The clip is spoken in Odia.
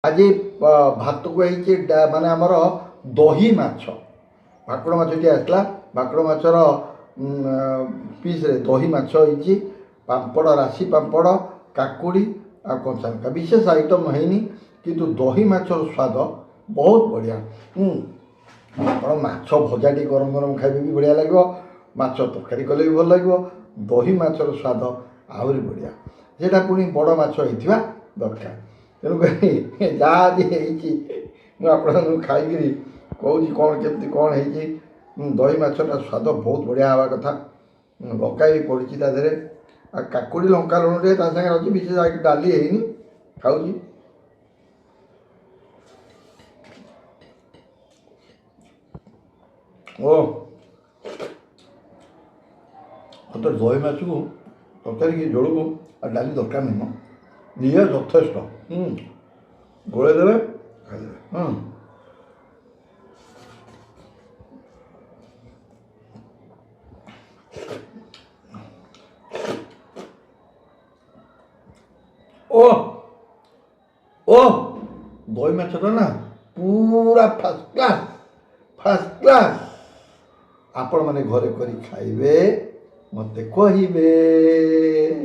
ଆଜି ଭାତକୁ ହେଇଛି ମାନେ ଆମର ଦହି ମାଛ, ଭାକୁର ମାଛଟି ଆସିଲା, ଭାକୁର ମାଛର ପିସ୍ରେ ଦହି ମାଛ ହେଇଛି, ପାମ୍ପଡ଼, ରାଶି ପାମ୍ପଡ଼, କାକୁଡ଼ି ଆଉ କଞ୍ଚା ଲଙ୍କା, ବିଶେଷ ଆଇଟମ୍ ହେଇନି, କିନ୍ତୁ ଦହି ମାଛର ସ୍ୱାଦ ବହୁତ ବଢ଼ିଆ। ଆପଣ ମାଛ ଭଜାଟି ଗରମ ଗରମ ଖାଇବେ ବି ବଢ଼ିଆ ଲାଗିବ, ମାଛ ତରକାରୀ କଲେ ବି ଭଲ ଲାଗିବ, ଦହି ମାଛର ସ୍ୱାଦ ଆହୁରି ବଢ଼ିଆ, ସେଇଟା ପୁଣି ବଡ଼ ମାଛ ହେଇଥିବା ଦରକାର। ତେଣୁକରି ଯାହା ଆଜି ହେଇଛି ମୁଁ ଆପଣଙ୍କୁ ଖାଇକିରି କହୁଛି କ'ଣ କେମିତି କ'ଣ ହେଇଛି। ଦହି ମାଛଟା ସ୍ୱାଦ ବହୁତ ବଢ଼ିଆ ହେବା କଥା, ଲଙ୍କା ବି ପଡ଼ିଛି ତା ଦେହରେ, ଆଉ କାକୁଡ଼ି ଲଙ୍କା ଲୁଣ ଟିକେ ତା ସାଙ୍ଗରେ ଅଛି, ବିଶେଷ ଡାଲି ହେଇନି, ଖାଉଛି। ଓ ମତେ ଦହି ମାଛକୁ ତରକାରୀ କି ଝୋଳକୁ ଆଉ ଡାଲି ଦରକାର ନାହିଁ, ଇଏ ଯଥେଷ୍ଟ। ଗୋଳେଇ ଦେବେ, ଖାଇଦେବେ। ଓ ଓ ଦହି ମାଛଟା ନା ପୁରା ଫାର୍ଷ୍ଟ କ୍ଲାସ୍, ଫାର୍ଷ୍ଟ କ୍ଲାସ୍। ଆପଣମାନେ ଘରେ କରି ଖାଇବେ, ମୋତେ କହିବେ।